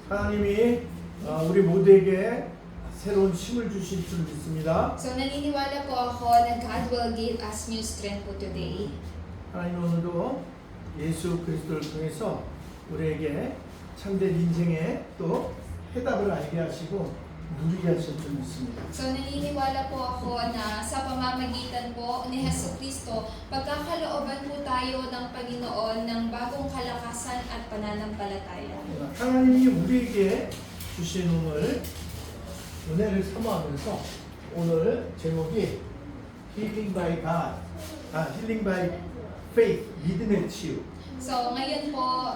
하나님이 우리 모두에게 새로운 힘을 주실 줄 믿습니다. So naniniwala po ako na God will give us new strength po today. 하나님 오늘도 예수 그리스도를 통해서 우리에게 참된 인생의 또 해답을 알게 하시고 누리게 하실 줄 믿습니다. So naniniwala po ako na sa pamamagitan po ni Jesucristo, pagkakalooban po tayo ng Panginoon ng bagong kalakasan at pananampalataya. 하나님이 우리에게 주신 은혜를 사모하면서 오늘 제목이 Healing by God, Healing by Faith, 믿음의 치유. So ngayon po,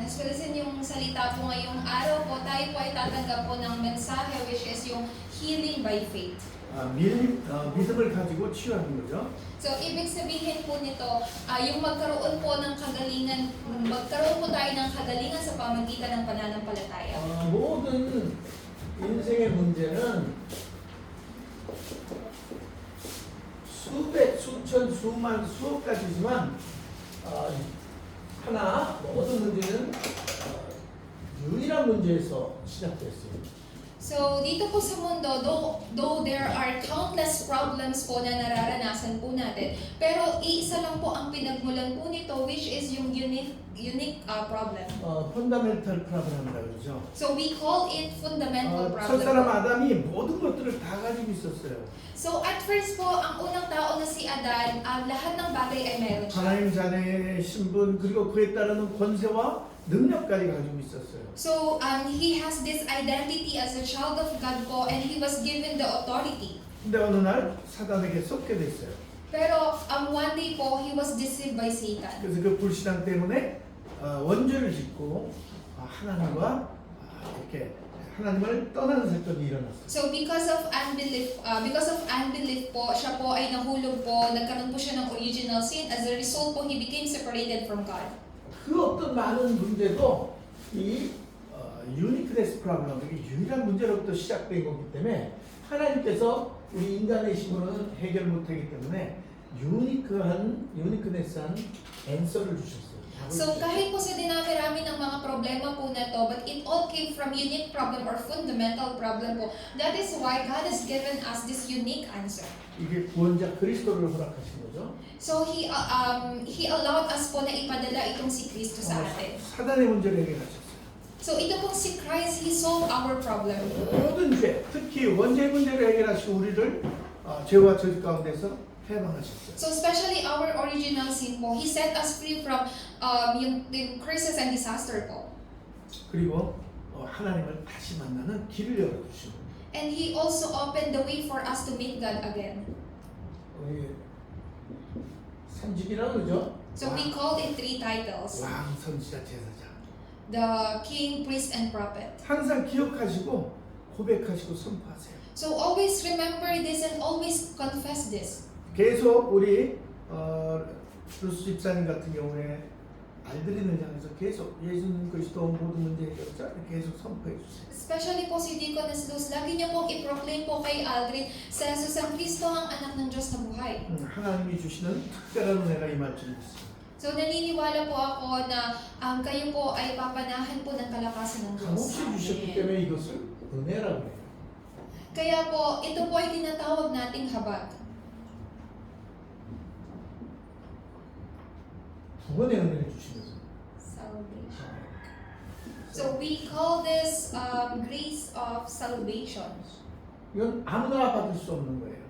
sulusin yung salita po ngayong araw po, tayo po ay tatanggap po ng mensahe which is yung healing by faith. 믿음을 가지고 치유하는 거죠. So ibig sabihin po nito, yung magkaroon po ng kagalingan, magkaroon po tayo ng kagalingan sa pamagitan ng pananampalataya. 모든 인생의 문제는 수백, 수천, 수만, 수억 가지지만 하나 모든 문제는 유일한 문제에서 시작됐어요. So dito po sa mundo, though there are countless problems po na nararanasan po natin, pero iisa lang po ang pinagmulan po nito which is yung unique problem. 펀더멘털 프로그램이라고 그러죠. So we call it fundamental 첫 사람 problem. 아담이 모든 것들을 다 가지고 있었어요. So at first po, ang unang tao na si Adan, lahat ng bagay ay meron siya. 하나님 자녀의 신분 그리고 그에 따르는 권세와 능력까지 가지고 있었어요. So he has this identity as a child of God po and he was given the authority. 근데 어느 날 사단에게 속게 됐어요. Pero one day po, he was deceived by Satan. 그래서 그 불신앙 때문에 원죄를 짓고 하나님과 이렇게 하나님을 떠나는 사건이 일어났어요. So because of unbelief po, siya po ay nahulog po, nagkaroon po siya ng original sin. As a result po, he became separated from God. 그 어떤 많은 문제도 이 유니크네스 프로그램, 유일한 문제로부터 시작된 거기 때문에 하나님께서 우리 인간의 힘으로는 해결 못하기 때문에 유니크네스한 앤서를 주셨어요. So kahit po sa dinami-rami ng mga problema po na to, but it all came from unique problem or fundamental problem po. That is why God has given us this unique answer. 이게 구원자 그리스도를 허락하신 거죠. So he allowed us po na ipadala itong si Kristo sa atin. 사단의 문제를 해결하셨어요. So ito pong si Christ, He solved our problem. 모든 죄, 특히 원죄 문제를 해결하시고 우리를 죄와 저주 가운데서 해방하셨어요. So especially our original sin po, He set us free from yung curses and disaster po. 그리고 하나님을 다시 만나는 길을 열어주시고. And He also opened the way for us to meet God again. 우리 삼직이라고 그러죠. So we called it three titles: 왕, 선지자, 제사장. the King, Priest, and Prophet. 항상 기억하시고 고백하시고 선포하세요. So always remember this and always confess this. 계속 우리 루스 집사님 같은 경우에 알드린을 향해서 계속 예수님 그리스도 모든 문제 해결자 계속 선포해 주세요. Especially po si Deaconess Luz, lagi niyo pong i-proclaim po kay Aldrin sa Jesus ang Kristo ang anak ng Diyos na buhay. 하나님이 주시는 특별한 은혜가 임할 줄 믿습니다. So naniniwala po ako na kayo po ay papanahan po ng kalakasan ng Diyos. 감옥시 주셨기 때문에 이것을 은혜라고 해요. Kaya po, ito po ay tinatawag nating habag. 두 번의 은혜를 주시면서. Salvation. So we call this grace of salvation. 이건 아무나 받을 수 없는 거예요.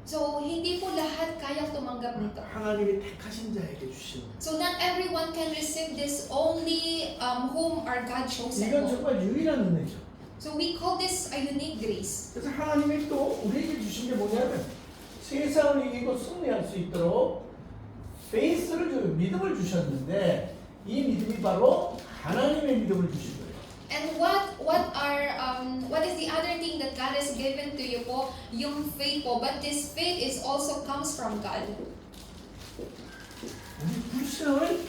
So hindi po lahat kayang tumanggap nito. 하나님이 택하신 자에게 주시는 거예요. So not everyone can receive this, only whom are God chosen. 이건 정말 유일한 은혜죠. So we call this a unique grace. 그래서 하나님이 또 우리에게 주신 게 뭐냐면 세상을 이기고 승리할 수 있도록 페이스를 믿음을 주셨는데 이 믿음이 바로 하나님의 믿음을 주신 거예요. And what is the other thing that God has given to you po? Yung faith po. But this faith is also comes from God. 우리 불신앙을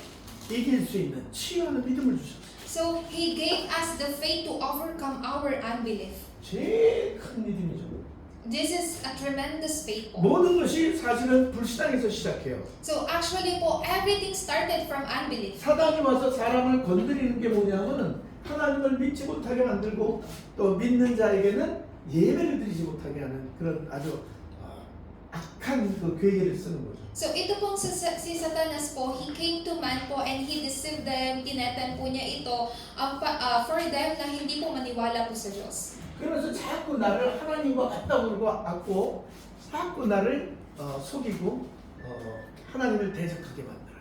이길 수 있는 치유하는 믿음을 주셨어요. So He gave us the faith to overcome our unbelief. 제일 큰 믿음이죠. This is a tremendous faith po. 모든 것이 사실은 불신앙에서 시작해요. So actually po, everything started from unbelief. 사단이 와서 사람을 건드리는 게 뭐냐면은 하나님을 믿지 못하게 만들고 또 믿는 자에게는 예배를 드리지 못하게 하는 그런 아주 악한 그 괴계를 쓰는 거죠. So ito pong si Satanas po, he came to man po and he deceived them, tinetem po niya ito for them na hindi po maniwala po sa Diyos. 그러면서 자꾸 나를 하나님과 같다 그러고 자꾸 나를 속이고 하나님을 대적하게 만들어요.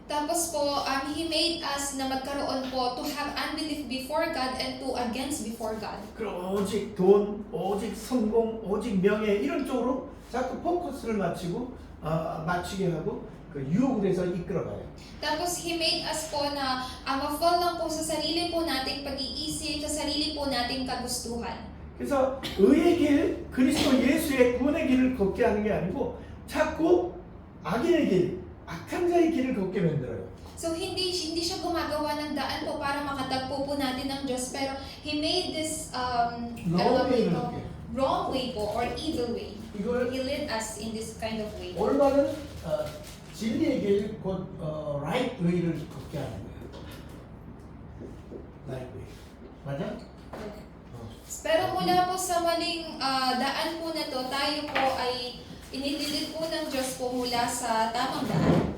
Tapos po, he made us na magkaroon po to have unbelief before God and to against before God. 그럼 오직 돈, 오직 성공, 오직 명예 이런 쪽으로 자꾸 포커스를 맞추게 하고 그 유혹을 해서 이끌어가요. Tapos he made us po na ma-fall lang po sa sarili po nating pag-iisip, sa sarili po nating kagustuhan. 그래서 의의 길, 그리스도 예수의 구원의 길을 걷게 하는 게 아니고 자꾸 악인의 길, 악한 자의 길을 걷게 만들어요. So hindi siya gumagawa ng daan po para makatagpo po natin ng Diyos, pero he made this wrong way po or evil way. 이걸 He led us in this kind of way. 올바른 진리의 길, 곧 right way를 걷게 하는 거예요. right way. 맞아? Pero mula po sa maling daan po na to, tayo po ay inililid po ng Diyos po mula sa tamang daan.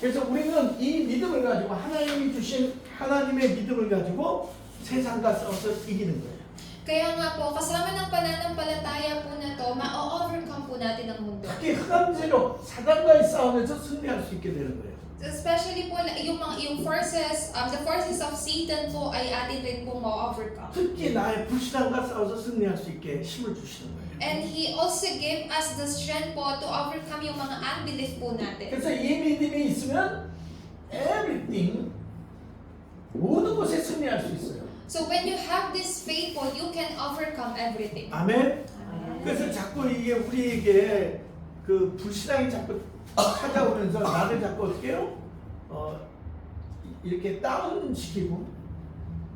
그래서 우리는 이 믿음을 가지고 하나님이 주신 하나님의 믿음을 가지고 세상과 싸워서 이기는 거예요. Kaya nga po, kasama ng pananampalataya po na to, ma-overcome po natin ang mundo. 특히 흑암제로 사단과의 싸움에서 승리할 수 있게 되는 거예요. Especially po, yung forces, the forces of Satan po ay atin rin po ma-overcome. 특히 나의 불신앙과 싸워서 승리할 수 있게 힘을 주시는 거예요. And He also gave us the strength po to overcome yung mga unbelief po natin. 그래서 이 믿음이 있으면 everything 모든 것에 승리할 수 있어요. So when you have this faith po, you can overcome everything. 아멘. 그래서 자꾸 이게 우리에게 그 불신앙이 자꾸 찾아오면서 나를 자꾸 어떻게 해요? 이렇게 다운시키고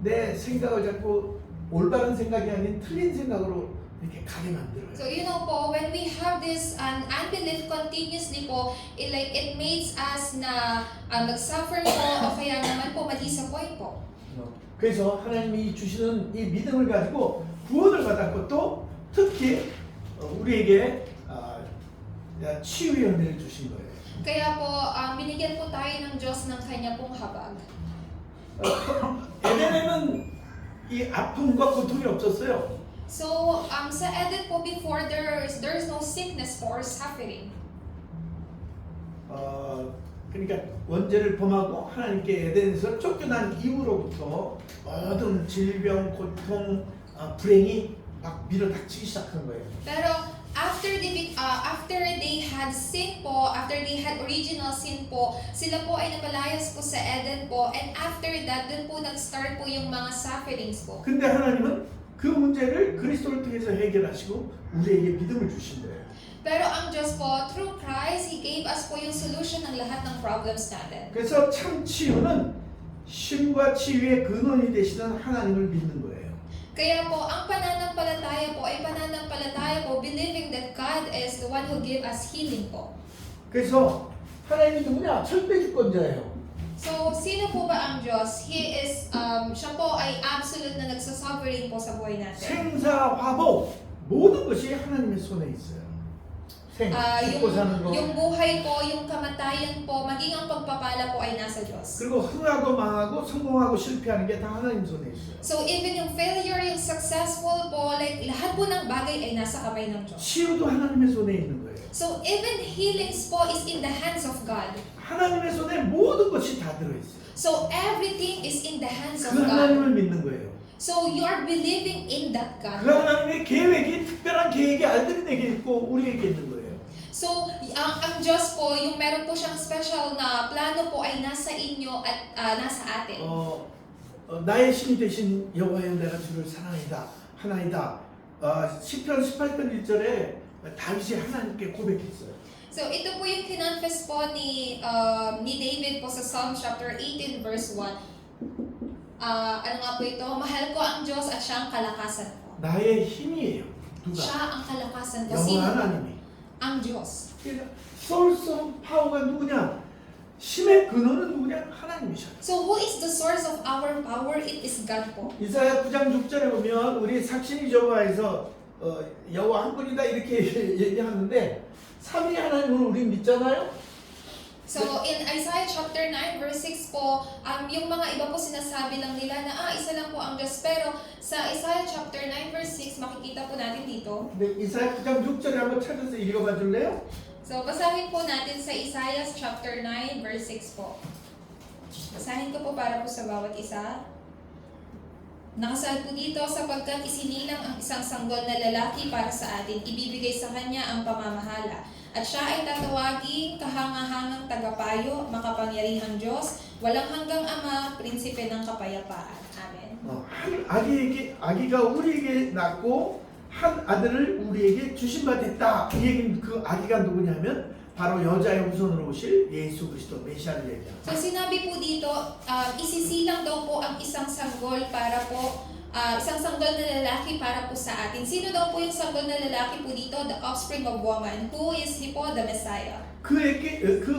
내 생각을 자꾸 올바른 생각이 아닌 틀린 생각으로 이렇게 가게 만들어요. So you know po, when we have this unbelief continuously po, it makes us na nag-suffer po o kaya naman po ma-disappoint po. 그래서 하나님이 주시는 이 믿음을 가지고 구원을 받았고 또 특히 우리에게 치유의 은혜를 주신 거예요. Kaya po, binigyan po tayo ng Diyos ng kanya pong habag. 에덴에는 이 아픔과 고통이 없었어요. So, sa Eden po before, there's no sickness or suffering. 그러니까 원죄를 범하고 하나님께 에덴에서 쫓겨난 이후로부터 모든 질병, 고통, 불행이 막 밀어닥치기 시작한 거예요. Pero after they had sin po, after they had original sin po, sila po ay napalayas po sa Eden po, and after that, dun po nag-start po yung mga sufferings po. 근데 하나님은 그 문제를 그리스도를 통해서 해결하시고 우리에게 믿음을 주신 거예요. Pero ang Diyos po, through Christ, He gave us po yung solution ng lahat ng problems natin. 그래서 참 치유는 쉼과 치유의 근원이 되시는 하나님을 믿는 거예요. Kaya po, ang pananampalataya po ay pananampalataya po believing that God is the one who gave us healing po. 그래서 하나님이 누구냐? 철폐주권자예요. So, sino po ba ang Diyos? He is, siya po ay absolute na nagsasovereign po sa buhay natin. 생사화복 모든 것이 하나님의 손에 있어요. 죽고 사는 거. yung buhay po, yung kamatayan po, maging ang pagpapala po ay nasa Diyos. 그리고 흥하고 망하고 성공하고 실패하는 게 다 하나님 손에 있어요. So even yung failure, yung successful po, like lahat po ng bagay ay nasa kamay ng Diyos. 치유도 하나님의 손에 있는 거예요. So even healings po is in the hands of God. 하나님의 손에 모든 것이 다 들어있어요. So everything is in the hands of 그 God. 하나님을 믿는 거예요. So you are believing in that 그 God. 하나님의 계획이 특별한 계획이 알들에게 있고 우리에게 있는 거예요. So ang Diyos po, yung meron po siyang special na plano po ay nasa inyo at nasa atin. 나의 신이 되신 여호와여 내가 주를 사랑하이다 하나이다. 시편 18편 1절에 다윗이 하나님께 고백했어요. So ito po yung kinonfess po ni David po sa Psalm chapter 18 verse 1. Ano nga po ito? Mahal ko ang Diyos at siyang kalakasan ko. 나의 힘이에요. 누가? Siya ang kalakasan ko. 영원 Sino? 하나님이. Ang Diyos. 그러니까 source of power가 누구냐? 힘의 근원은 누구냐? 하나님이셔. So who is the source of our power? It is God po. 이사야 9장 6절에 보면 우리 삭신이 저거에서 여호와 한 분이다 이렇게 얘기하는데 삼위 하나님을 우리 믿잖아요. So in Isaiah chapter 9 verse 6 po, yung mga iba po sinasabi lang nila na isa lang po ang Diyos. Pero sa Isaiah chapter 9 verse 6, makikita po natin dito. 근데 이사야 9장 6절에 한번 찾아서 읽어봐 줄래요? So basahin po natin sa Isaiah chapter 9 verse 6 po. Basahin ko po para po sa bawat isa. Nakasaad po dito, sapagkat isinilang ang isang sanggol na lalaki para sa atin, ibibigay sa kanya ang pamamahala. At siya ay tatawaging kahangahangang tagapayo, makapangyarihang Diyos, walang hanggang Ama, prinsipe ng kapayapaan. Amen. 한 아기가 우리에게 낳고 한 아들을 우리에게 주신 바 됐다. 이 얘기는 그 아기가 누구냐면 바로 여자의 후손으로 오실 예수 그리스도 메시아를 얘기합니다. So sinabi po dito, isisilang daw po ang isang sanggol para po isang sanggol na lalaki para po sa atin. Sino daw po yung sanggol na lalaki po dito? The offspring of woman. Who is he po? The Messiah. 그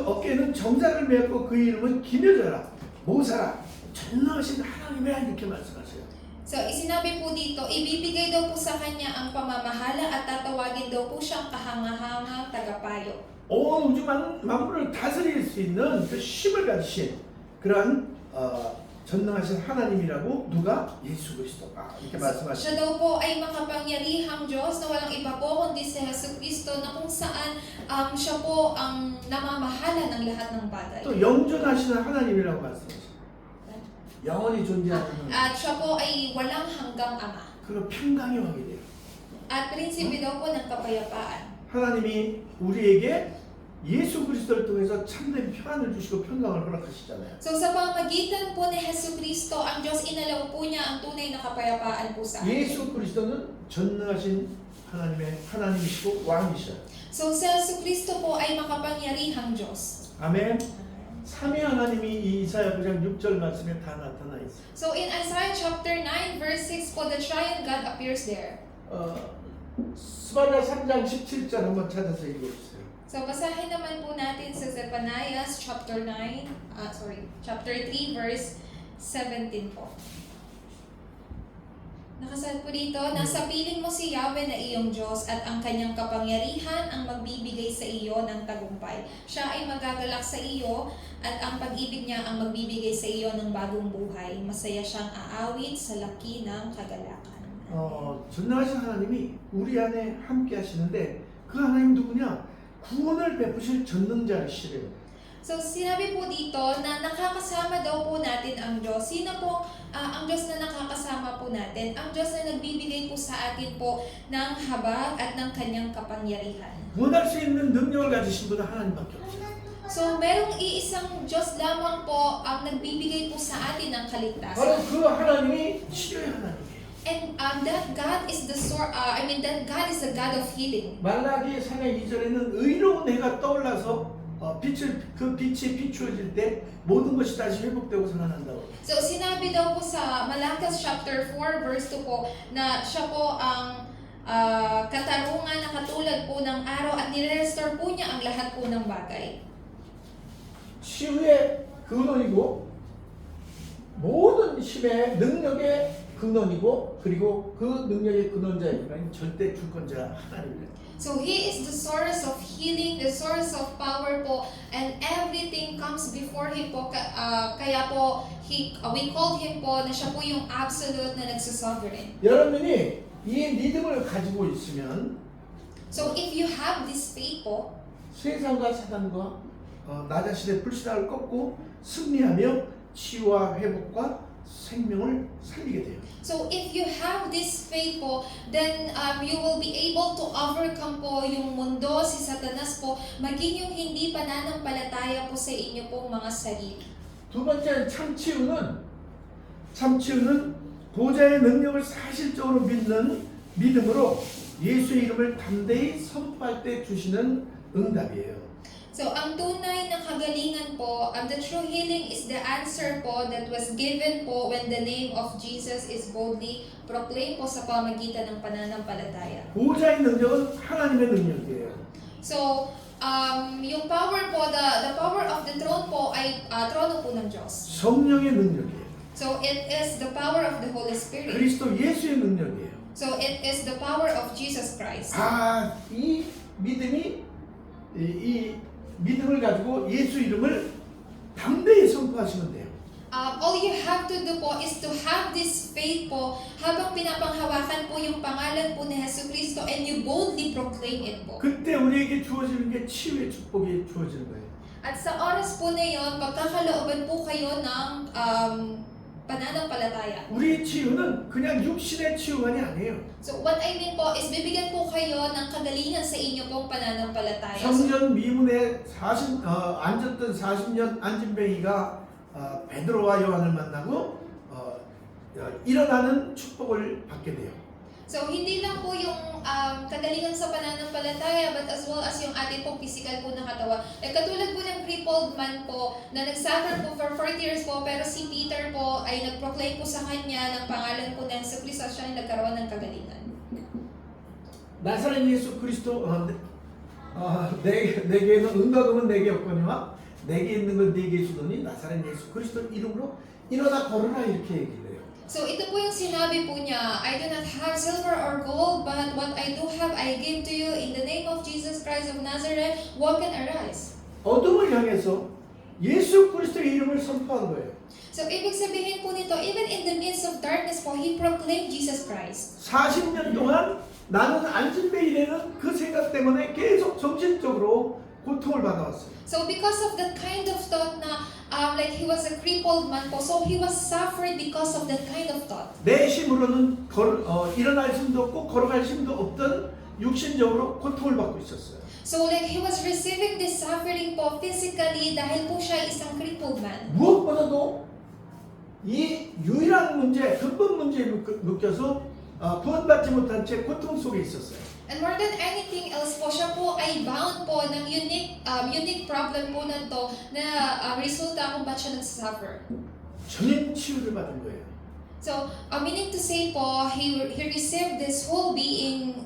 어깨는 정자를 메었고 그 이름은 기묘자라 모사라 전능하신 하나님의 이렇게 말씀하세요. So isinabi po dito, ibibigay daw po sa kanya ang pamamahala at tatawagin daw po siyang kahangahangang tagapayo. 온 우주 만물을 다스릴 수 있는 그 힘을 가지신 그러한 전능하신 하나님이라고 누가? 예수 그리스도가 이렇게 말씀하시죠. Siya daw po ay makapangyarihang Diyos na walang iba po kundi si Yesu Cristo na kung saan siya po ang namamahala ng lahat ng bagay. 또 영존하시는 하나님이라고 말씀하시죠. 영원히 존재하는 At siya po ay walang hanggang Ama. 그리고 평강의 왕이 돼요. At prinsipe daw po ng kapayapaan. 하나님이 우리에게 예수 그리스도를 통해서 참된 평안을 주시고 평강을 허락하시잖아요. So sa pamamagitan po ni Yesu Cristo, ang Diyos inalaw po niya ang tunay na kapayapaan po sa atin. 예수 그리스도는 전능하신 하나님이시고 왕이셔요. So si Yesu Cristo po ay makapangyarihang Diyos. 아멘. 삼위 하나님이 이 이사야 9장 6절 말씀에 다 나타나 있어요. So in Isaiah chapter 9 verse 6 po, the triune God appears there. 스바냐 3장 17절 한번 찾아서 읽어주세요. So basahin naman po natin sa Zephaniah chapter 3 verse 17 po. Nakasaad po dito, nasa piling mo si Yahweh na iyong Diyos at ang kanyang kapangyarihan ang magbibigay sa iyo ng tagumpay. Siya ay magagalak sa iyo at ang pag-ibig niya ang magbibigay sa iyo ng bagong buhay. Masaya siyang aawit sa laki ng kagalakan. 전능하신 하나님이 우리 안에 함께 하시는데 그 하나님 누구냐? 구원을 베푸실 전능자시래요. So sinabi po dito na nakakasama daw po natin ang Diyos. Sino po ang Diyos na nakakasama po natin? Ang Diyos na nagbibigay po sa atin po ng habag at ng kanyang kapangyarihan. 구원할 수 있는 능력을 가지신 분은 하나님밖에 없어요. So merong iisang Diyos lamang po ang nagbibigay po sa atin ng 바로 kaligtasan. 그 하나님이 치료의 하나님이에요. And that God is the that God is the God of healing. 말라기 3장 2절에는 의로운 해가 떠올라서 빛이 비추어질 때 모든 것이 다시 회복되고 살아난다고. So sinabi daw po sa Malakas chapter 4 verse 2 po na siya po ang katarungan na katulad po ng araw at nire-restore po niya ang lahat po ng bagay. 치유의 근원이고 모든 힘의 능력의 근원이고 그리고 그 능력의 근원자이면 절대 주권자 하나님입니다. So He is the source of healing, the source of power po, and everything comes before Him po. Kaya po, we called Him po na siya po yung absolute na nagsusovereign. 여러분이 이 믿음을 가지고 있으면 So if you have this faith po, 세상과 사단과 나 자신의 불신앙을 꺾고 승리하며 치유와 회복과 생명을 살리게 돼요. so if you have this faith po, then you will be able to overcome po yung mundo, si Satanas po, maging yung hindi pananampalataya po sa inyo pong mga sarili. 두 번째는 참치유는 보좌의 능력을 사실적으로 믿는 믿음으로 예수의 이름을 담대히 선포할 때 주시는 응답이에요. So ang tunay na kagalingan po the true healing is the answer po that was given po when the name of Jesus is boldly proclaimed po sa pamagitan ng pananampalataya. 보호자의 능력은 하나님의 능력이에요. So, yung power po, the power of the throne po ay trono po ng Diyos. 성령의 능력이에요. So, it is the power of the Holy Spirit. 그리스도 예수의 능력이에요. So, it is the power of Jesus Christ. 이 믿음이 이 믿음을 가지고 예수 이름을 담대히 선포하시면 돼요. All you have to do po is to have this faith po habang pinapanghawakan po yung pangalan po ni Hesus Kristo and you boldly proclaim it po. 그때 우리에게 주어지는 게 치유의 축복이 주어지는 거예요. At sa oras po na yun, pagkakalooban po kayo ng pananampalataya. 우리의 치유는 그냥 육신의 치유만이 아니에요. So what I mean po is bibigyan po kayo ng kagalingan sa inyo pong pananampalataya. So, 3년 미문에 앉았던 40년 안진뱅이가 베드로와 요한을 만나고 일어나는 축복을 받게 돼요. so hindi lang po yung kagalingan sa pananampalataya but as well as yung ating pong physical po na katawan. Katulad po ng crippled man po na nagsuffer po for 40 years po pero si Peter po ay nag-proclaim po sa kanya ng pangalan po ng Hesus Kristo siya ay nagkaroon ng kagalingan. 나사렛 예수 그리스도 내게는 은과 금은 내게 없거니와 내게 있는 건 네게 주더니 나사렛 예수 그리스도 이름으로 일어나 걸어라 이렇게 얘기를 해요. So ito po yung sinabi po niya, I do not have silver or gold, but what I do have I give to you in the name of Jesus Christ of Nazareth, walk and arise. 어둠을 향해서 예수 그리스도의 이름을 선포한 거예요. So ibig sabihin po nito, even in the midst of darkness po, he proclaimed Jesus Christ. 40년 동안 나는 안진뱅이라는 그 생각 때문에 계속 정신적으로 고통을 받아왔어요. So because of that kind of thought na like he was a crippled man po, so he was suffering because of that kind of thought. 내 힘으로는 일어날 힘도 없고 걸어갈 힘도 없던 육신적으로 고통을 받고 있었어요. So like he was receiving this suffering po physically dahil po siya isang crippled man. 무엇보다도 이 유일한 문제, 근본 문제에 묶여서 구원받지 못한 채 고통 속에 있었어요. And more than anything else po, siya po ay bound po ng unique problem po na to na resulta kung ba't siya nagsasuffer. 전인 치유를 받은 거예요. So, meaning to say po, he received this whole being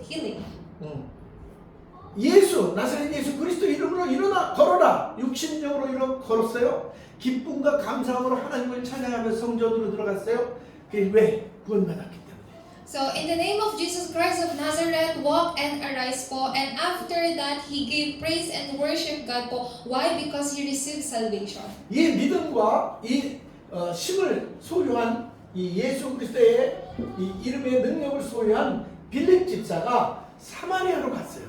healing. 예수, 나사렛 예수 그리스도 이름으로 일어나 걸어라. 육신적으로 일어 걸었어요. 기쁨과 감사함으로 하나님을 찬양하며 성전으로 들어갔어요. 그게 왜? 구원받았기 때문에. So, in the name of Jesus Christ of Nazareth, walk and arise po. And after that, he gave praise and worship God po. Why? Because he received salvation. 이 믿음과 이 힘을 소유한 이 예수 그리스도의 이 이름의 능력을 소유한 빌립 집사가 사마리아로 갔어요.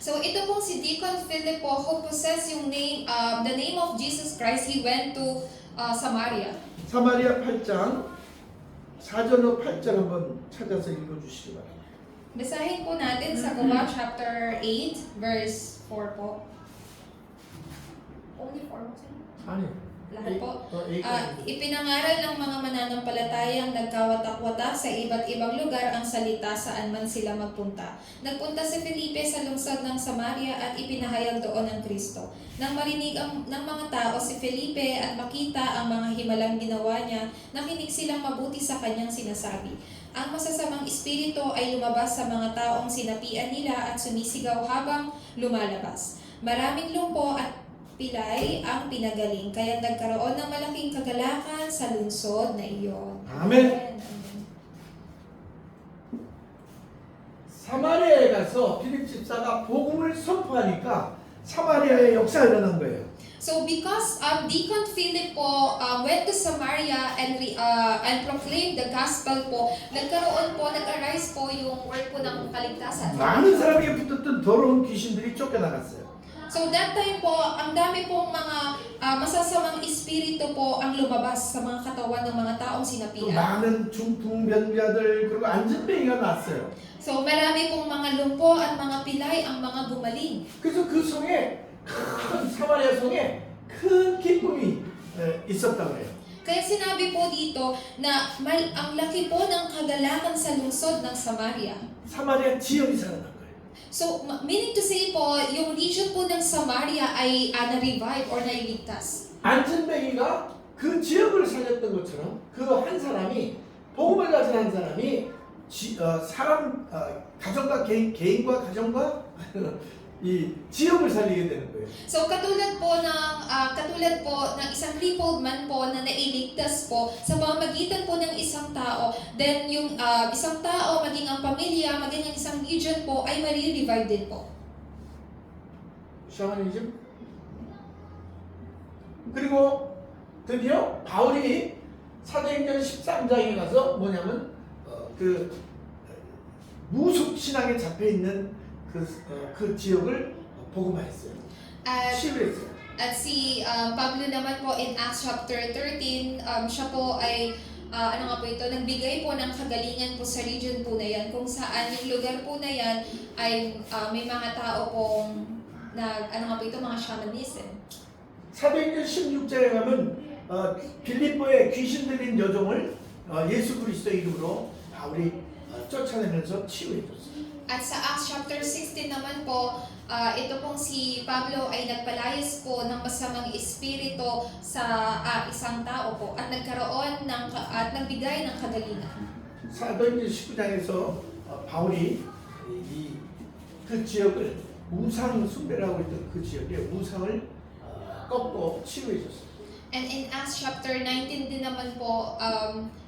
So, ito pong si Deacon Philip po, who possessed yung name, the name of Jesus Christ, he went to Samaria. 사마리아 8장 사전어 8장 한번 찾아서 읽어주시기 바랍니다. Basahin po natin sa Gawa chapter 8, verse 4 po. Only 4 po sir? 아니. Lahat po. 아, Ipinangaral ng mga mananampalatayang nagkawatak-wata sa iba't ibang lugar ang salita saan man sila magpunta. Nagpunta si Felipe sa lungsod ng Samaria at ipinahayag doon ang Kristo. Nang marinig ng mga tao si Felipe at makita ang mga himalang ginawa niya, nakinig silang mabuti sa kanyang sinasabi. Ang masasamang espiritu ay lumabas sa mga taong sinapian nila at sumisigaw habang lumalabas. Maraming lumpo at pilay ang pinagaling, kaya nagkaroon ng malaking kagalakan sa lungsod na iyon. 아멘. 사마리아에 가서 빌립 집사가 복음을 선포하니까 사마리아의 역사가 일어난 거예요. So because Deacon Philip po went to Samaria and proclaimed the gospel po, nag-arise po yung work po ng kaligtasan. 많은 사람에게 붙었던 더러운 귀신들이 쫓겨나갔어요. So that time po, ang dami pong mga masasamang espiritu po ang lumabas sa mga katawan ng mga taong 또 sinapian. 많은 중풍병자들 그리고 안진뱅이가 났어요. So marami pong mga lumpo at mga pilay ang mga gumaling. 그래서 그 성에 큰 사마리아 성에 큰 기쁨이 있었다고 해요. Kaya sinabi po dito na ang laki po ng kagalakan sa lungsod ng Samaria. 사마리아 지역이 살아난 거예요. So, meaning to say po, yung region po ng Samaria ay na-revive or nailigtas. 안전뱅이가 그 지역을 살렸던 것처럼 그 한 사람이 복음을 가진 한 사람이 가정과 개인과 가정과 이 지역을 살리게 되는 거예요. So katulad po ng isang crippled man po na nailigtas po sa pamamagitan po ng isang tao, then yung isang tao, maging ang pamilya, maging ang isang region po ay mari-revive din po. 샤머니즘. 그리고 드디어 바울이 사도행전 13장에 가서 뭐냐면 그 무속 신앙에 잡혀 있는 그 지역을 복음화했어요. 치유했어요. At si Pablo naman po in Acts chapter 13, siya po ay ano nga po ito, nagbigay po ng kagalingan po sa region po na yan, kung saan yung lugar po na yan ay may mga tao pong ano nga po ito, mga shamanism. 사도행전 16장에 가면 빌립보의 귀신 들린 여종을 예수 그리스도 이름으로 바울이 쫓아내면서 치유해줬어요. At sa Acts chapter 16 naman po, ito pong si Pablo ay nagpalayas po ng masamang espiritu sa isang tao po at nagkaroon at nagbigay ng kagalingan. 사도행전 19장에서 바울이 그 지역을 우상 숭배를 하고 있던 그 지역에 우상을 꺾고 치유해줬어요. And in Acts chapter 19 din naman po,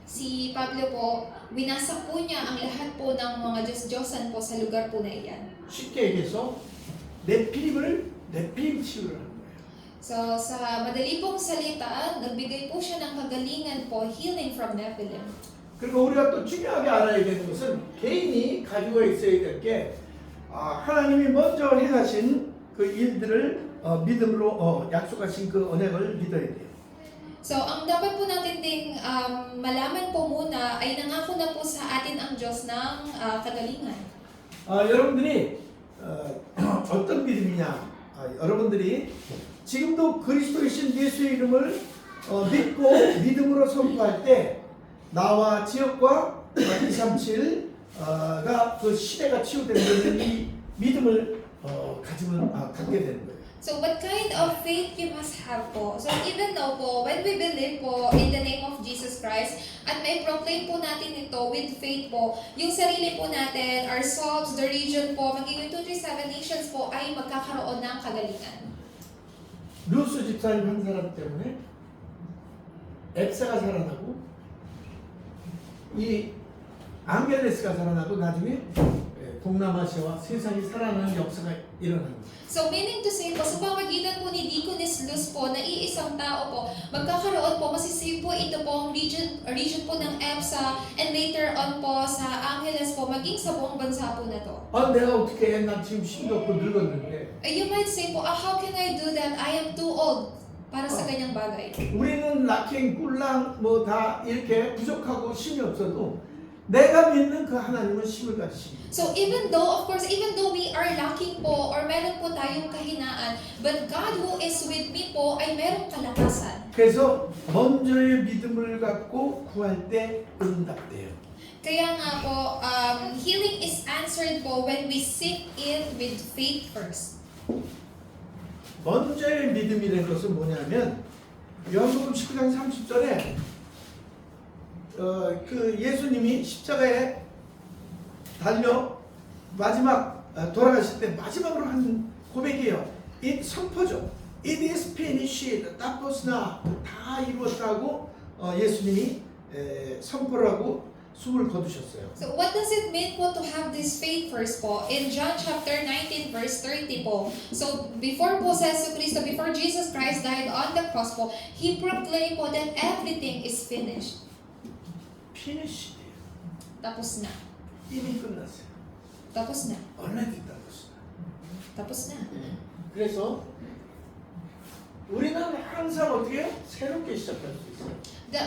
si Pablo po, winasak po niya ang lahat po ng mga Diyos-Diyosan po sa lugar po na iyan. 쉽게 얘기해서 네피림 치유를 한 거예요. So sa madali pong salita, nagbigay po siya ng kagalingan po, healing from Nephilim. 그리고 우리가 또 중요하게 알아야 되는 것은 개인이 가지고 있어야 될 게 하나님이 먼저 행하신 그 일들을 믿음으로 약속하신 그 언약을 믿어야 돼요. So, ang dapat po natin ding malaman po muna ay nangako na po sa atin ang Diyos ng kagalingan. 여러분들이 어떤 믿음이냐? 여러분들이 지금도 그리스도이신 예수의 이름을 믿고 믿음으로 선포할 때 나와 지역과 237가 그 시대가 치유되는 이 믿음을 갖게 되는 거예요. So, what kind of faith you must have po? So, even though po, when we believe po in the name of Jesus Christ, at may proclaim po natin ito with faith po, yung sarili po natin, ourselves, the region po, maging yung 237 nations po, ay magkakaroon ng kagalingan. 루스 집사님 한 사람 때문에 앱사가 살아나고 이 앙겔레스가 살아나고 나중에 동남아시아와 세상이 살아나는 역사가 일어나는 거예요. So meaning to say po, sa pamagitan po ni Deaconess Luz po, na iisang tao po, magkakaroon po, masisave po ito po ang region po ng EPSA, and later on po sa Angeles po, maging sa buong bansa po na to. 내가 어떻게 해? 난 지금 힘도 없고 늙었는데. You might say po, how can I do that? I am too old para sa ganyang bagay. 우리는 락행, 꿀랑 뭐 다 이렇게 부족하고 힘이 없어도 내가 믿는 그 하나님은 힘을 가지십니다. So even though we are lacking po or meron po tayong kahinaan, but God who is with me po ay merong kalakasan. 그래서 먼저의 믿음을 갖고 구할 때 응답돼요. Kaya nga po, healing is answered po when we seek it with faith first. 먼저의 믿음이라는 것은 뭐냐면 요한복음 19장 30절에 그 예수님이 십자가에 달려 마지막 돌아가실 때 마지막으로 한 고백이에요. 이 선포죠. It is finished. 따포스나 다 이루었다고 예수님이 선포를 하고 숨을 거두셨어요. So what does it mean po to have this faith first po? In John chapter 19 verse 30 po. So before po sa Jesucristo, before Jesus Christ died on the cross po, He proclaimed po that everything is finished. Finished. Tapos na. 이미 끝났어요. Tapos na. already 끝났어요. Tapos na. 그래서 우리는 항상 어떻게 해요? 새롭게 시작할 수 있어요.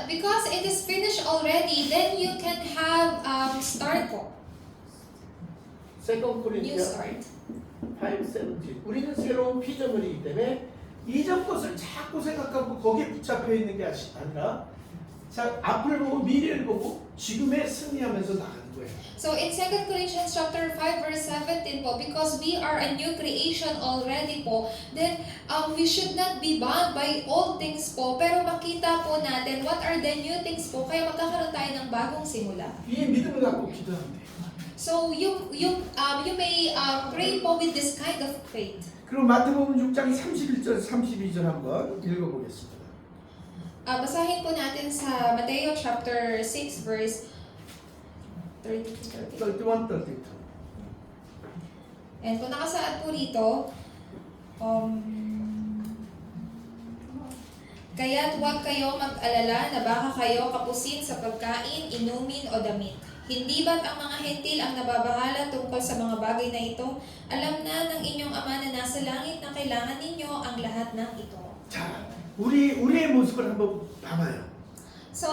Because it is finished already, then you can have start po. 세컨 New 코린티아 start. 5:17. 우리는 새로운 피조물이기 때문에 이전 것을 자꾸 생각하고 거기에 붙잡혀 있는 게 아니라 자, 앞을 보고 미래를 보고 지금에 승리하면서 나가는 거예요. 거예요. So in 2 Corinthians chapter 5 verse 17 po, because we are a new creation already po, then we should not be bound by old things po, pero makita po natin what are the new things po, kaya magkakaroon tayo ng bagong simula. 이 믿음을 갖고 기도하면 돼요. So you may pray po with this kind of faith. 그럼 마태복음 6장 31절 32절 한번 읽어보겠습니다. Basahin po natin sa Mateo chapter 6 verse 30 to 30. 31, 32. And kung nakasaad po rito, kaya't huwag kayo mag-alala na baka kayo kapusin sa pagkain, inumin o damit. Hindi ba't ang mga hentil ang nababahala tungkol sa mga bagay na ito? Alam na ng inyong Ama na nasa langit na kailangan ninyo ang lahat ng ito. 자, 우리의 모습을 한번 봐봐요. So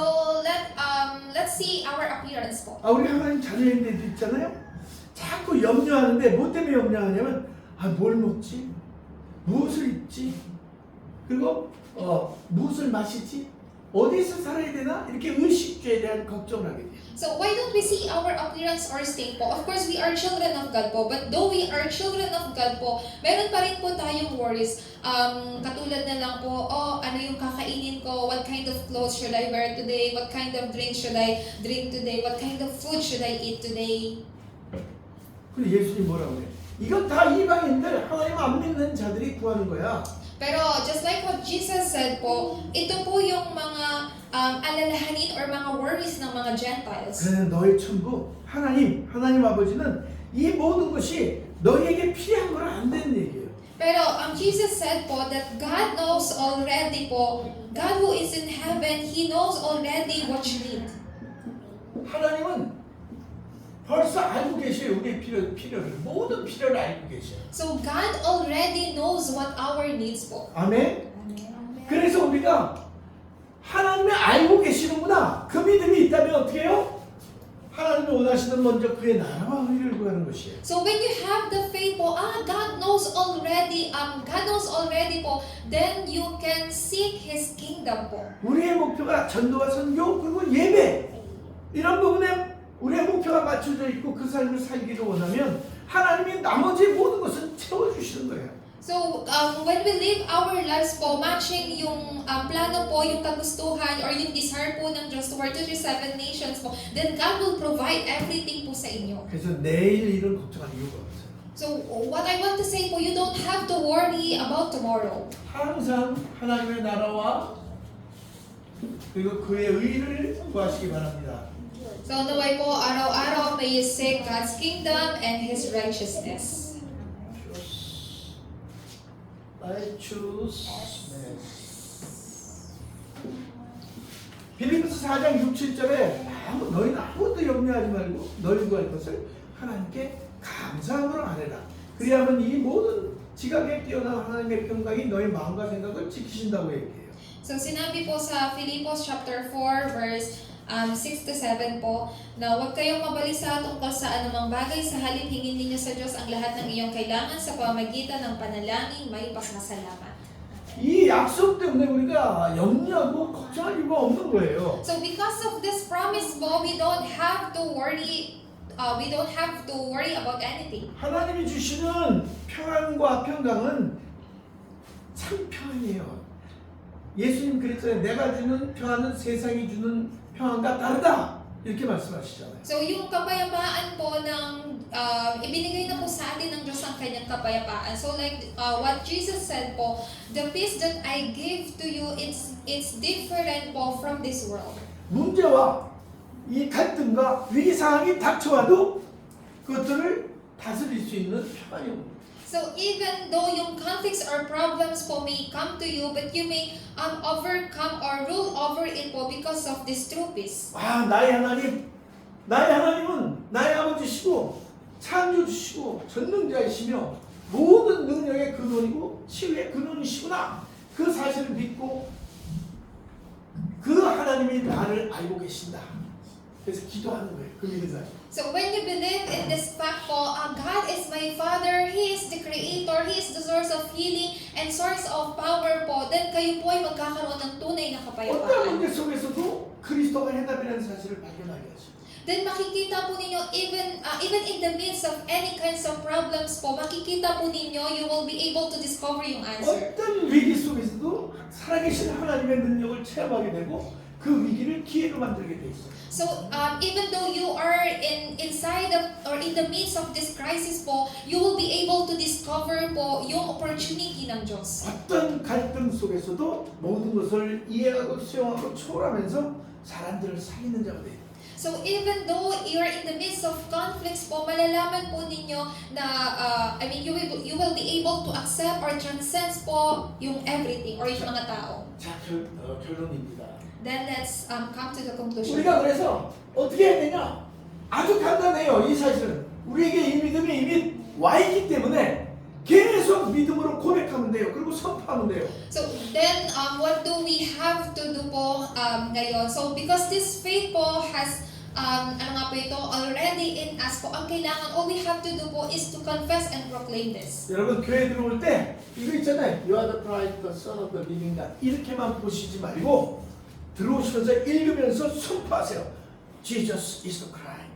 let's see our appearance po. 우리 하나님 자녀인데도 있잖아요. 자꾸 염려하는데 뭐 때문에 염려하냐면 뭘 먹지? 무엇을 입지? 그리고 무엇을 마시지? 어디서 살아야 되나? 이렇게 의식주에 대한 걱정을 하게 돼요. So why don't we see our appearance or state po? Of course, we are children of God po. But though we are children of God po, meron pa rin po tayong worries. Katulad na lang po, ano yung kakainin ko? What kind of clothes should I wear today? What kind of drink should I drink today? What kind of food should I eat today? 근데 예수님 뭐라고 그래? 이건 다 이방인들, 하나님 안 믿는 자들이 구하는 거야. Pero just like what Jesus said po, ito po yung mga alalahanin or mga worries ng mga Gentiles. 그러나 너의 천국, 하나님 아버지는 이 모든 것이 너희에게 필요한 건 안 되는 얘기예요. Pero Jesus said po that God knows already po, God who is in heaven, He knows already what you need. 하나님은 벌써 알고 계셔요. 우리의 필요를. 모든 필요를 알고 계셔요. So God already knows what our needs po. 아멘. 그래서 우리가 하나님을 알고 계시는구나. 그 믿음이 있다면 어떻게 해요? 하나님이 원하시는 먼저 그의 나라와 의를 구하는 것이에요. So when you have the faith po, God knows already po, then you can seek His kingdom po. 우리의 목표가 전도와 선교 그리고 예배 이런 부분에 우리의 목표가 맞춰져 있고 그 삶을 살기를 원하면 하나님이 나머지 모든 것을 채워주시는 거예요. So when we live our lives po, matching yung plano po, yung kagustuhan or yung desire po ng Diyos toward 237 nations po, then God will provide everything po sa inyo. 그래서 내일 일을 걱정할 이유가 없어요. So what I want to say po, you don't have to worry about tomorrow. 항상 하나님의 나라와 그리고 그의 의를 구하시기 바랍니다. So naway po, araw-araw may you seek God's kingdom and His righteousness. 빌립보서 4장 6, 7절에 너희는 아무것도 염려하지 말고 너희 구할 것을 하나님께 감사함으로 아뢰라. 그리하면 이 모든 지각에 뛰어난 하나님의 평강이 너희 마음과 생각을 지키신다고 얘기해요. So sinabi po sa Philippians chapter 4 verse 6 to 7 po, na huwag kayong mabalisa tungkol sa anumang bagay, sa halip hingin ninyo sa Diyos ang lahat ng iyong kailangan sa pamagitan ng panalangin may pasasalamat. 이 약속 때문에 우리가 염려하고 걱정할 이유가 없는 거예요. So because of this promise po, we don't have to worry about anything. 하나님이 주시는 평안과 평강은 참 평안이에요. 예수님 그랬잖아요. 내가 주는 평안은 세상이 주는 평안과 다르다. 이렇게 말씀하시잖아요. So yung kapayapaan po ng ibinigay na po sa atin ng Diyos ang kanyang kapayapaan. So like what Jesus said po, the peace that I give to you, it's different po from this world. 문제와 이 갈등과 위기 상황이 닥쳐와도 그것들을 다스릴 수 있는 평안이 옵니다. So even though yung conflicts or problems po may come to you, but you may overcome or rule over it po because of this true peace. 나의 하나님은 나의 아버지시고 창조주시고 전능자이시며 모든 능력의 근원이고 치유의 근원이시구나. 그 사실을 믿고 그 하나님이 나를 알고 계신다. 그래서 기도하는 거예요. 그 믿음 가지고. So when you believe in this fact po, God is my Father, He is the Creator, He is the source of healing and source of power po, then kayo po ay magkakaroon ng tunay na 어떤 kapayapaan. 문제 속에서도 그 그리스도가 해답이라는 사실을 발견하게 하십니다. Then makikita po ninyo, even in the midst of any kinds of problems po, makikita po ninyo, you will be able to discover yung answer. 어떤 위기 속에서도 살아계신 하나님의 능력을 체험하게 되고 그 위기를 기회로 만들게 돼 있어요. So, even though you are inside of, or in the midst of this crisis po, you will be able to discover po yung opportunity ng Diyos. 어떤 갈등 속에서도 모든 것을 이해하고 수용하고 초월하면서 사람들을 살리는 자가 돼요. So even though you're in the midst of conflicts po, malalaman po ninyo na, you will be able to accept or transcend po yung everything or yung mga tao. 자, 결론입니다. Then let's come to the conclusion. 우리가 그래서 어떻게 해야 되냐? 아주 간단해요. 이 사실은 우리에게 이 믿음이 이미 와 있기 때문에 계속 믿음으로 고백하면 돼요. 그리고 선포하면 돼요. So then, what do we have to do po ngayon? So because this faith po has already in us po, ang kailangan, all we have to do po is to confess and proclaim this. 여러분 교회 들어올 때 이거 있잖아요. You are the Christ, the Son of the Living God. 이렇게만 보시지 말고 들어오시면서 읽으면서 선포하세요. Jesus is the Christ,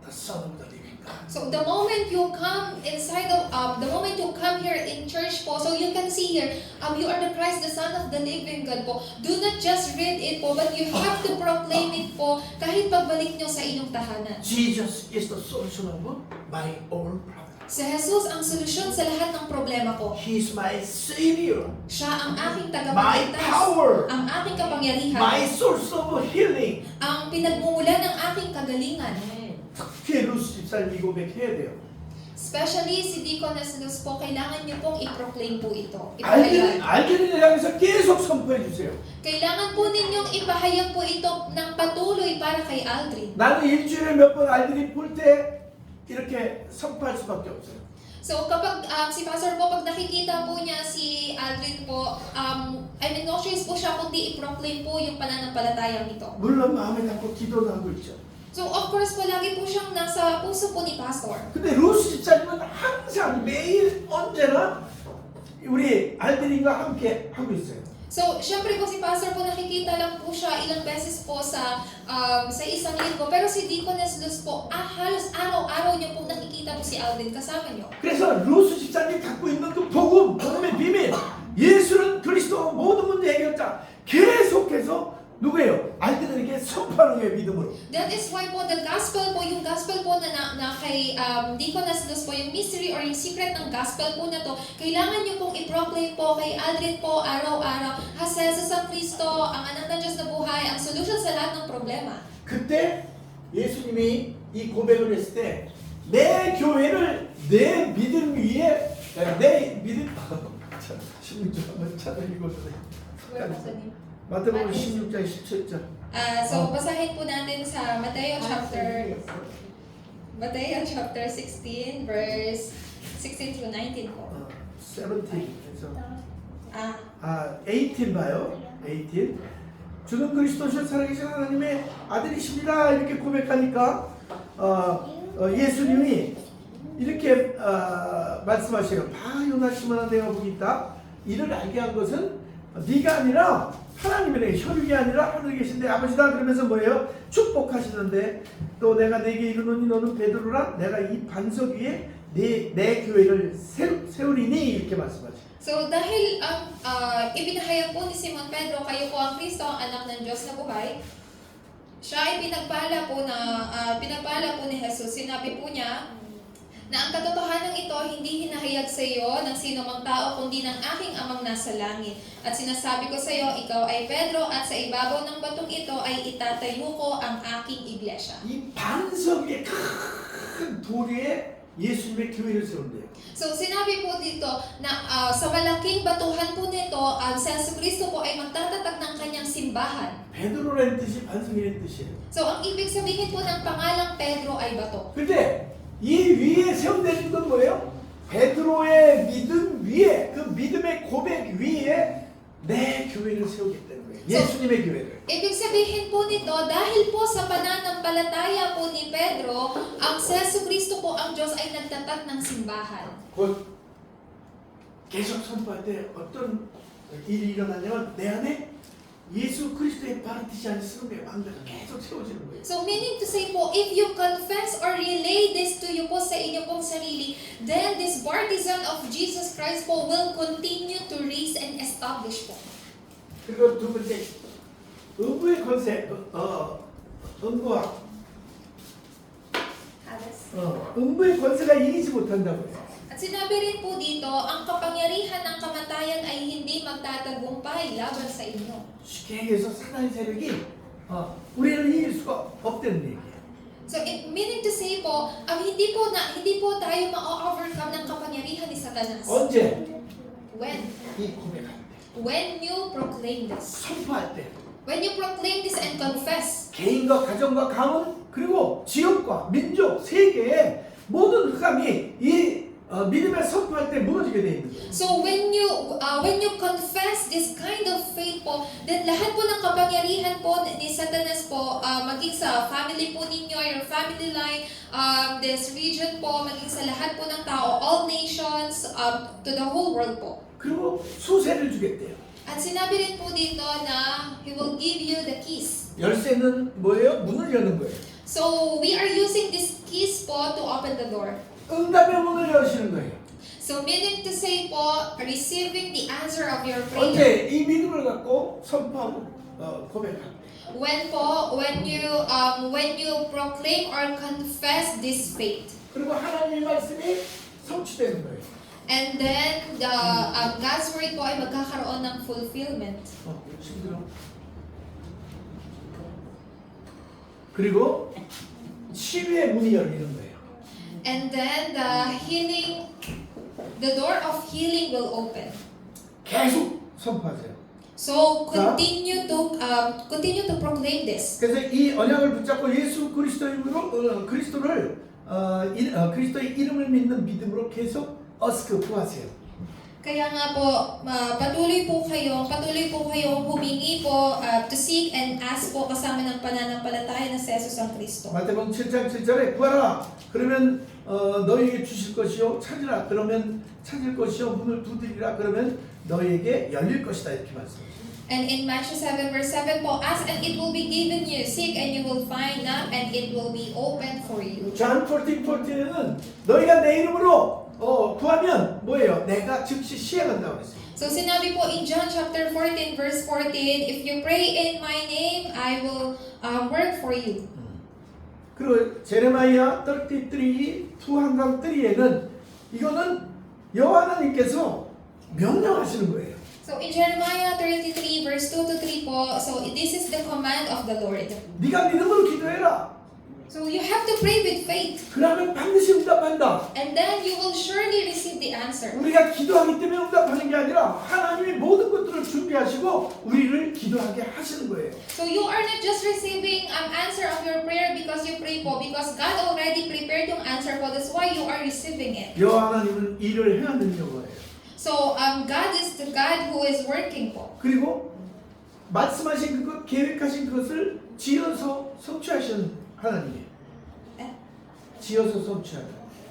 the Son of the Living God. So the moment you come inside of, the moment you come here in church po, so you can see here, you are the Christ, the Son of the Living God po. Do not just read it po, but you have to proclaim it po kahit pagbalik nyo sa inyong tahanan. Jesus is the solution of my all problems. Si Jesus ang solusyon sa lahat ng problema ko. He is my Savior, Siya ang aking my tagapagligtas, power, ang aking kapangyarihan, my source of healing. ang pinagmumulan ng aking kagalingan. 특히 루스 집사님 이 고백해야 돼요. Especially si Deaconess Luz po, kailangan niyo pong i-proclaim po ito. Ipahayag. 알게를 향해서 계속 선포해 주세요. Kailangan po ninyong ipahayag po ito ng patuloy para kay Aldrin. 나는 일주일에 몇 번 알들이 볼 때 이렇게 선포할 수밖에 없어요. So kapag si Pastor po, pag nakikita po niya si Aldrin po, no choice po siya kundi i-proclaim po yung pananampalatayang ito. 물론 마음에 담고 기도도 하고 있죠. So of course po, lagi po siyang nasa puso po ni Pastor. 근데 루스 집사님은 항상 매일 언제나 우리 알들이가 함께 하고 있어요. So, syempre po si Pastor po nakikita lang po siya ilang beses po sa isang linggo. Pero si Deaconess Luz po, halos araw-araw niyo po nakikita po si Aldrin kasama niyo. 그래서 루스 집사님이 갖고 있는 그 복음의 비밀, 예수는 그리스도 모든 문제 해결자 계속해서 누구예요? 알들에게 선포하는 거예요, 믿음으로. That is why po the gospel po, yung gospel po na kay Deaconess Luz po, yung mystery or yung secret ng gospel po na to, kailangan niyo pong i-proclaim po kay Aldrin po araw-araw. Si Jesus ang Kristo, ang anak ng Diyos na buhay, ang solution sa lahat ng problema. 그때 예수님이 이 고백을 했을 때 내 교회를 내 믿음 위에 내 믿음 16절 한번 찾아 읽어주세요. 마태복음 16장 17절. So basahin po natin sa Mateo chapter 16 verse 16 through 19 po. 17. 그래서 18 봐요. 18. 주는 그리스도시요 살아계신 하나님의 아들이십니다. 이렇게 고백하니까 예수님이 이렇게 말씀하셔요. 봐 요나 시몬아 내가 복이 있다. 이를 알게 한 것은 네가 아니라 하나님이래. 혈육이 아니라 하늘에 계신 내 아버지다. 그러면서 뭐예요? 축복하시는데 또 내가 내게 이르노니 너는 베드로라. 내가 이 반석 위에 내 교회를 세우리니 이렇게 말씀하죠. So dahil ibinahayag po ni Simon Pedro, kayo po ang Kristo, ang anak ng Diyos na buhay, siya ay pinagpala po ni Jesus. Sinabi po niya na ang katotohanan ito hindi hinahayag sa iyo ng sino mang tao kundi ng aking amang nasa langit. At sinasabi ko sa iyo, ikaw ay Pedro at sa ibabaw ng batong ito ay itatayo ko ang aking iglesia. 이 반석 위에 큰 돌 위에 예수님의 교회를 세운대요. So sinabi po dito na sa malaking batuhan po nito, si Jesucristo po ay magtatatag ng kanyang simbahan. 베드로라는 뜻이 반석이라는 뜻이에요. So ang ibig sabihin po ng pangalang Pedro ay bato. 근데 이 위에 세운다는 건 뭐예요? 베드로의 믿음 위에 그 믿음의 고백 위에 내 교회를 세우겠다는 거예요. 예수님의 교회를. Ibig sabihin po nito, dahil po sa pananampalataya po ni Pedro, ang si Jesucristo po ang Diyos ay nagtatag ng simbahan. 곧 계속 선포할 때 어떤 일이 일어나냐면 내 안에 예수 그리스도의 바르티시안 승리의 왕자가 계속 세워지는 거예요. So meaning to say po, if you confess or relay this to you po sa inyo pong sarili, then this partisan of Jesus Christ po will continue to raise and establish po. 그리고 두 번째, 음부의 권세, 음부와 음부의 권세가 이기지 못한다고요. At sinabi rin po dito, ang kapangyarihan ng kamatayan ay hindi magtatagumpay laban sa inyo. 쉽게 얘기해서 사단의 세력이 우리를 이길 수가 없다는 얘기예요. So meaning to say po, hindi po tayo ma-overcome ng kapangyarihan ni Satanas. 언제? When? 이 고백할 때, When you proclaim this. 선포할 때, When you proclaim this and confess. 개인과 가정과 가문 그리고 지역과 민족, 세계의 모든 흑암이 이 믿음을 선포할 때 무너지게 돼 있는 거예요. So when you confess this kind of faith po, then lahat po ng kapangyarihan po ni Satanas po, maging sa family po ninyo, your family line, this region po, maging sa lahat po ng tao, all nations, to the whole world po. 그리고 수세를 주겠대요. At sinabi rin po dito na He will give you the keys. 열쇠는 뭐예요? 문을 여는 거예요. So we are using these keys po to open the door. 응답의 문을 여시는 거예요. So meaning to say po, receiving the answer of your prayer. 언제 이 믿음을 갖고 선포하고 고백할 때. When you proclaim or confess this faith. 그리고 하나님의 말씀이 성취되는 거예요. And then God's word po ay magkakaroon ng fulfillment. 힘들어. 그리고 치유의 문이 열리는 거예요. And then the door of healing will open. 계속 선포하세요. So continue to proclaim this. 그래서 이 언약을 붙잡고 예수 그리스도의 이름으로 그리스도의 이름을 믿는 믿음으로 계속 구하세요. Kaya nga po, patuloy po kayong humingi po to seek and ask po kasama ng pananampalataya na si Jesus ang Kristo. 마태복음 7장 7절에 구하라 그러면 너희에게 주실 것이요 찾으라 그러면 찾을 것이요 문을 두드리라 그러면 너희에게 열릴 것이다 이렇게 말씀하시죠. And in Matthew 7 verse 7 po, ask and it will be given you, seek and you will find, knock and it will be opened for you. John 14:14는 너희가 내 이름으로 구하면 뭐예요? 내가 즉시 시행한다고 했어요. So sinabi po in John chapter 14 verse 14, if you pray in my name, I will work for you. 그리고 제레마이아 33, 2:3에는 이거는 여호와 하나님께서 명령하시는 거예요. So in Jeremiah 33 verse 2 to 3 po, so this is the command of the Lord. 네가 믿음으로 기도해라. So you have to pray with faith. 그러면 반드시 응답한다. And then you will surely receive the answer. 우리가 기도하기 때문에 응답하는 게 아니라 하나님이 모든 것들을 준비하시고 우리를 기도하게 하시는 거예요. So you are not just receiving an answer of your prayer because you pray po, because God already prepared yung answer po. That's why you are receiving it. 여호와 하나님은 일을 행하는 여호와예요. So God is the God who is working po. 그리고 말씀하신 그것, 계획하신 그것을 지어서 성취하시는 하나님이에요. 지어서 성취하는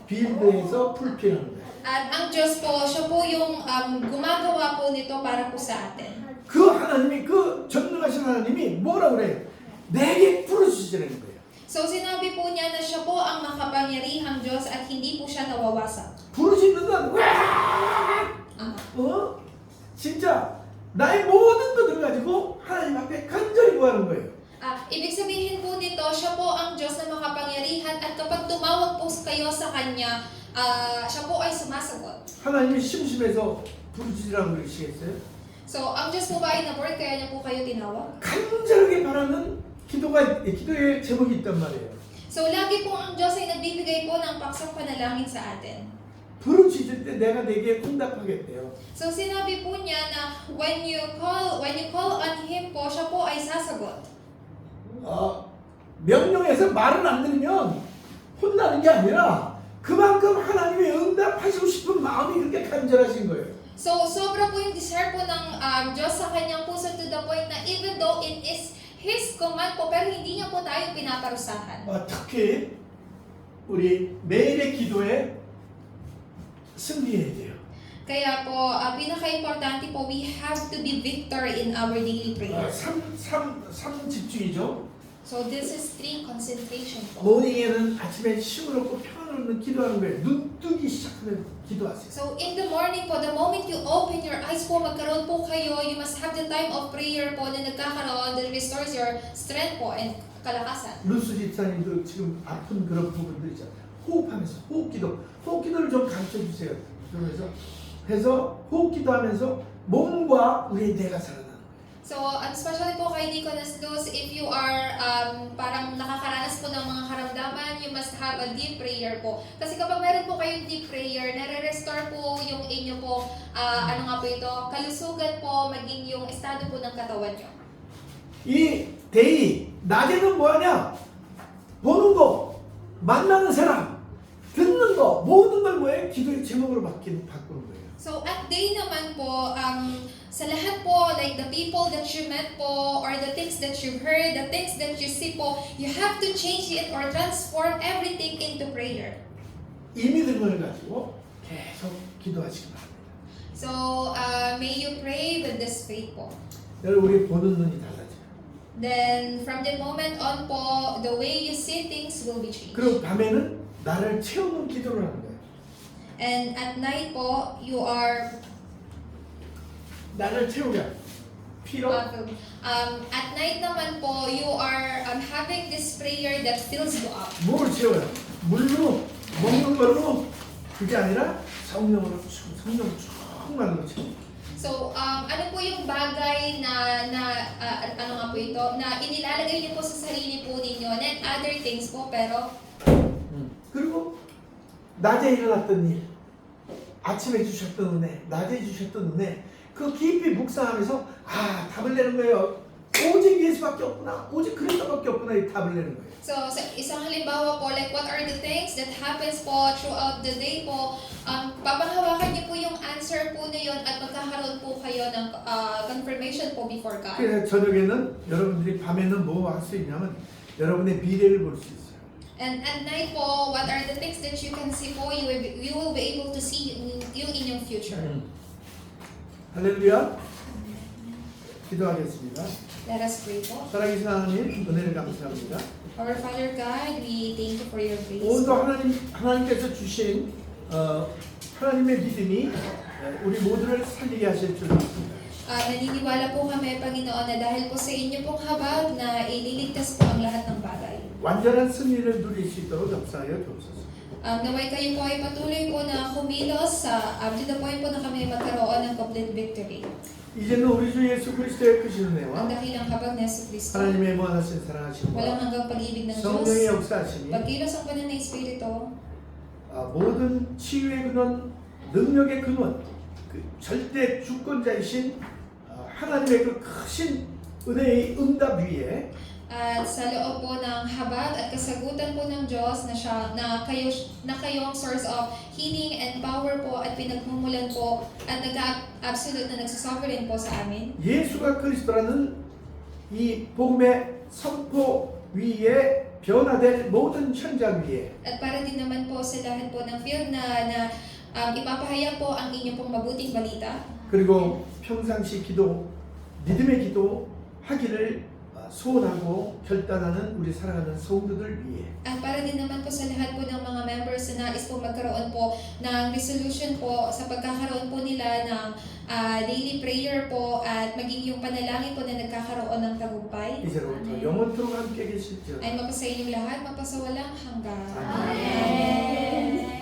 빌드해서 풀필하는 거예요. At ang Diyos po, siya po yung gumagawa po nito para po sa atin. 그 하나님이 그 전능하신 하나님이 뭐라 그래요? 내게 부르시라는 거예요. So sinabi po niya na siya po ang makapangyarihang Diyos at hindi po siya nawawasak. 부르시는 건 와! 진짜 나의 모든 것을 가지고 하나님 앞에 간절히 구하는 거예요. Ibig sabihin po nito, siya po ang Diyos na makapangyarihan at kapag tumawag po kayo sa Kanya, siya po ay sumasagot. 하나님이 심심해서 부르시라고 그러시겠어요? So, ang Diyos po ba ay na-bored kaya niya po kayo tinawag? 간절하게 바라는 기도의 제목이 있단 말이에요. So, lagi po ang Diyos ay nagbibigay po ng paksang panalangin sa atin. 부르짖을 때 내가 내게 응답하겠대요. So, sinabi po niya na when you call on Him po, siya po ay sasagot. 명령해서 말을 안 들으면 혼나는 게 아니라 그만큼 하나님의 응답하시고 싶은 마음이 그렇게 간절하신 거예요. So, sobra po yung desire po ng Diyos sa kanyang puso to the point na even though it is His command po, pero hindi niya po tayo pinaparusahan. 특히 우리 매일의 기도에 승리해야 돼요. Kaya po, pinaka-importante po, we have to be victor in our daily prayer. 3 집중이죠. So this is 3 concentration po. 모닝에는 아침에 시무룩고 평안을 기도하는 거예요. 눈 뜨기 시작하면 기도하세요. So in the morning po, the moment you open your eyes po, magkaroon po kayo, you must have the time of prayer po na nagkakaroon that restores your strength po and kalakasan. 루스 집사님도 지금 아픈 그런 부분들 있잖아요. 호흡하면서 호흡기도를 좀 가르쳐 주세요. 그러면서 해서 호흡기도하면서 몸과 우리의 뇌가 살아나는 거예요. So, especially po kay Deaconess Luz, if you are parang nakakaranas po ng mga karamdaman, you must have a deep prayer po. Kasi kapag meron po kayong deep prayer, nare-restore po yung inyo po, kalusugan po, maging yung estado po ng katawan nyo. 이 데이 낮에는 뭐하냐? 보는 거, 만나는 사람, 듣는 거 모든 걸 뭐예요? 기도의 제목으로 바꾸는 거예요. So at day naman po, sa lahat po, like the people that you met po, or the things that you heard, the things that you see po, you have to change it or transform everything into prayer. 이 믿음을 가지고 계속 기도하시기 바랍니다. So may you pray with this faith po. 여러분 우리 보는 눈이 달라져요. Then from that moment on po, the way you see things will be changed. 그리고 밤에는 나를 채우는 기도를 하는 거예요. And at night po, you are 나를 채우게 피로 at night naman po, you are having this prayer that fills you up. 뭘 채워요? 물로 먹는 걸로 그게 아니라 성령으로 성령 충만으로 채워. So, ano po yung bagay na ano nga po ito, na inilalagay niyo po sa sarili po ninyo, and other things po, pero 그리고 낮에 일어났던 일, 아침에 주셨던 은혜, 낮에 주셨던 은혜, 그 깊이 묵상하면서 답을 내는 거예요. 오직 예수밖에 없구나, 오직 그리스도밖에 없구나 이 답을 내는 거예요. so sa isang halimbawa po, like what are the things that happens po throughout the day po, papanghawakan niyo po yung answer po na yun at magkakaroon po kayo ng confirmation po before God. 그래서 저녁에는 여러분들이 밤에는 뭐 할 수 있냐면 여러분의 미래를 볼 수 있어요. And at night po, what are the things that you can see po, you will be able to see yung inyong future. 할렐루야. 기도하겠습니다. Let us pray po. 살아계신 하나님 은혜를 감사합니다. Our Father God, we thank you for your grace. 오늘도 하나님께서 주신 하나님의 믿음이 우리 모두를 살리게 하실 줄 믿습니다. Naniniwala po kami, Panginoon, na dahil po sa inyo pong habag na ililigtas po ang lahat ng bagay. 완전한 승리를 누릴 수 있도록 역사하여 주옵소서. Naway kayo po ay patuloy po na kumilos to the point po na kami magkaroon ng complete victory. 이제는 우리 주 예수 그리스도의 크신 Ang 은혜와 dakilang habag na Yesu Cristo, 하나님의 무한하신 사랑하심과 walang hanggang pag-ibig ng 성령의 Diyos, 역사하심이 pagkilos ang banal na Espiritu, 모든 치유의 근원, 능력의 근원, 그 절대 주권자이신 하나님의 그 크신 은혜의 응답 위에 at sa loob po ng habag at kasagutan po ng Diyos na kayo ang source of healing and power po at pinagmumulan po at nag-absolute na nagsasovereign po sa amin. 예수가 그리스도라는 이 복음의 선포 위에 변화될 모든 현장 위에 At para din naman po sa lahat po ng field na ipapahayag po ang inyong pong mabuting balita. 그리고 평상시 기도, 믿음의 기도 하기를 소원하고 결단하는 우리 사랑하는 성도들 위해 At para din naman po sa lahat po ng mga members na nais po magkaroon po ng resolution po sa pagkakaroon po nila ng daily prayer po at maging yung panalangin po na nagkakaroon ng tagumpay. 이제로부터 영원토록 함께 계실지어다. Ay mapasa inyong lahat, mapasawalang hanggang. Amen.